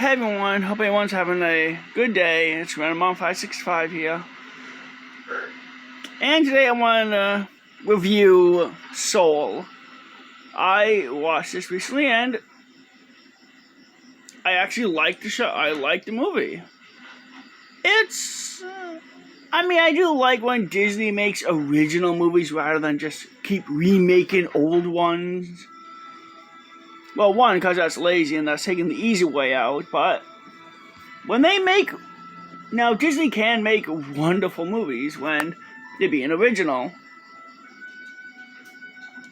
Hey everyone, hope everyone's having a good day. It's Random565 here. And today I want to review Soul. I watched this recently and I actually liked the show. I liked the movie. I do like when Disney makes original movies rather than just keep remaking old ones. Well, one, because that's lazy and that's taking the easy way out, but when they make... Now, Disney can make wonderful movies when they're being original.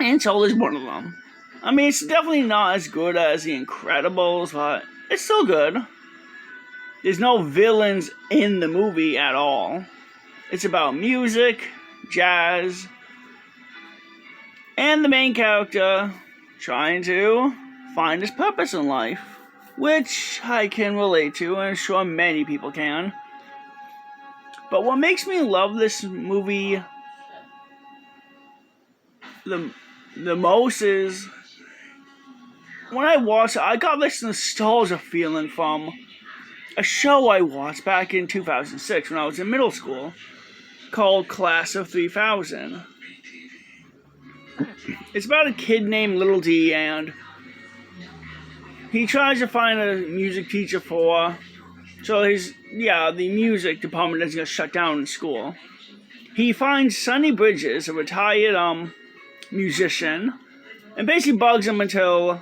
And Soul is one of them. I mean, it's definitely not as good as The Incredibles, but it's still good. There's no villains in the movie at all. It's about music, jazz, and the main character trying to find his purpose in life, which I can relate to, and I'm sure many people can. But what makes me love this movie the most is when I watched it, I got this nostalgia feeling from a show I watched back in 2006 when I was in middle school called Class of 3000. It's about a kid named Little D, and he tries to find a music teacher the music department is going to shut down in school. He finds Sonny Bridges, a retired musician, and basically bugs him until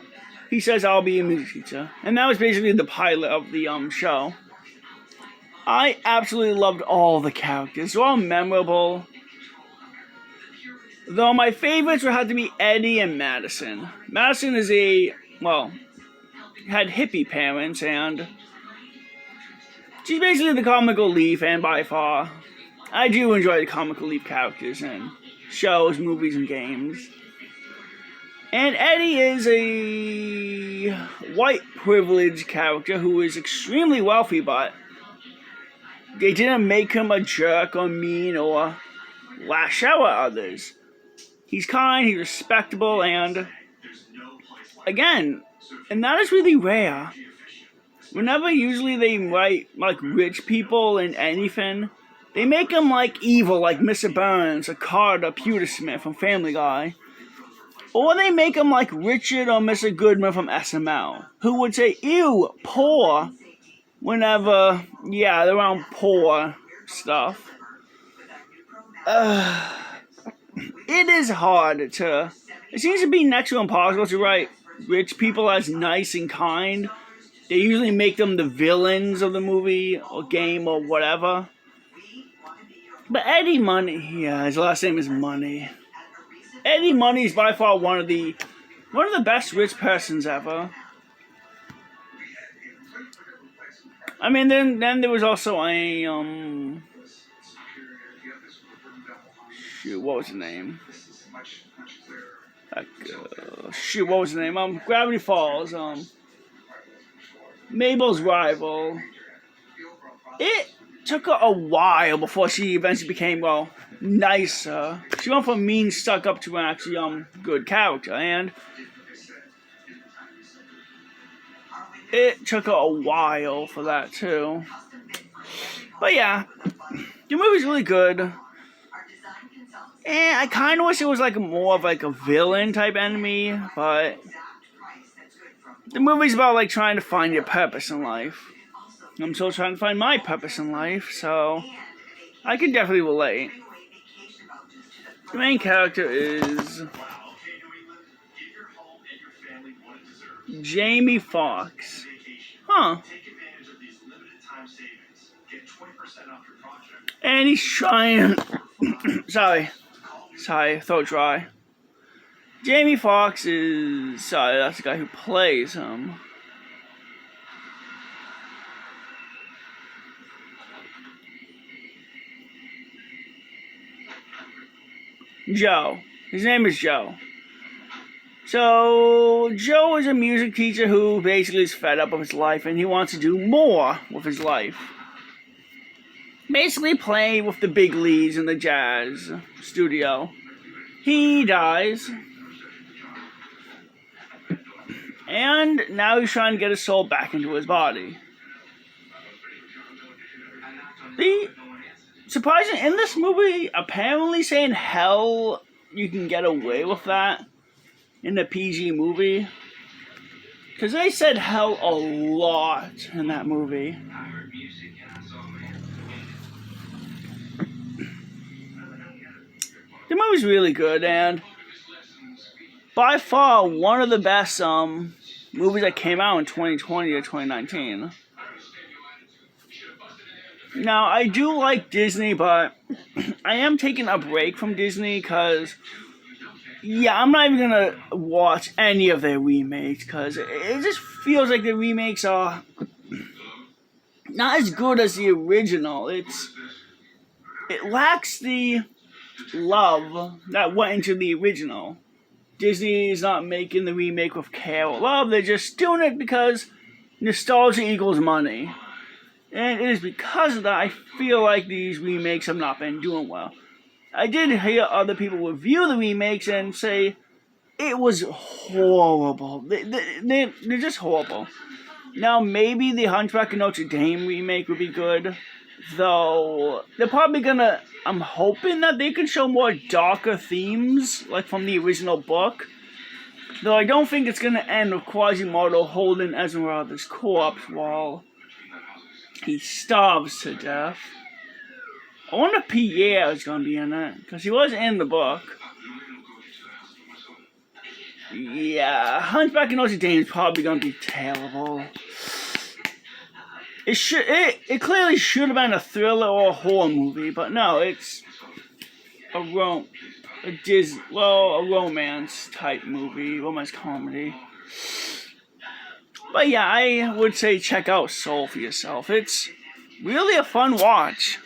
he says, "I'll be a music teacher." And that was basically the pilot of the show. I absolutely loved all the characters. They're all memorable. Though my favorites would have to be Eddie and Madison. Madison is had hippie parents, and she's basically the comic relief, and by far, I do enjoy the comic relief characters in shows, movies, and games. And Eddie is a white privileged character who is extremely wealthy, but they didn't make him a jerk or mean or lash out at others. He's kind, he's respectable, and again, and that is really rare. Whenever usually they write rich people in anything, they make them evil, like Mr. Burns or Carter Pewtersmith from Family Guy. Or they make them like Richard or Mr. Goodman from SML, who would say, "Ew, poor," whenever, they're around poor stuff. It is hard to... It seems to be next to impossible to write rich people as nice and kind. They usually make them the villains of the movie or game or whatever. But Eddie Money, his last name is Money. Eddie Money is by far one of the best rich persons ever. I mean, then there was also a what was the name? What was the name? Gravity Falls. Mabel's Rival. It took her a while before she eventually became, nicer. She went from mean, stuck up to an actually good character, and it took her a while for that too. But yeah, the movie's really good. And I kind of wish it was more of a villain type enemy, but the movie's about trying to find your purpose in life. I'm still trying to find my purpose in life, so I can definitely relate. The main character is Jamie Foxx. And he's trying... Sorry, throat dry. Jamie Foxx is... that's the guy who plays him. Joe. His name is Joe. So, Joe is a music teacher who basically is fed up with his life and he wants to do more with his life. Basically play with the big leagues in the jazz studio. He dies. And now he's trying to get his soul back into his body. The surprising in this movie, apparently saying hell, you can get away with that in the PG movie. Because they said hell a lot in that movie. The movie's really good, and by far one of the best movies that came out in 2020 or 2019. Now, I do like Disney, but I am taking a break from Disney because, yeah, I'm not even going to watch any of their remakes because it just feels like the remakes are not as good as the original. It lacks the love that went into the original. Disney is not making the remake with care or love. They're just doing it because nostalgia equals money. And it is because of that I feel like these remakes have not been doing well. I did hear other people review the remakes and say it was horrible. They're just horrible. Now, maybe the Hunchback of Notre Dame remake would be good. Though, they're probably gonna... I'm hoping that they can show more darker themes, like from the original book. Though I don't think it's gonna end with Quasimodo holding Esmeralda's corpse while he starves to death. I wonder if Pierre is gonna be in it, because he was in the book. Yeah, Hunchback of Notre Dame is probably gonna be terrible. It clearly should have been a thriller or a horror movie, but no, it's a romance type movie, romance comedy. But yeah, I would say check out Soul for yourself. It's really a fun watch.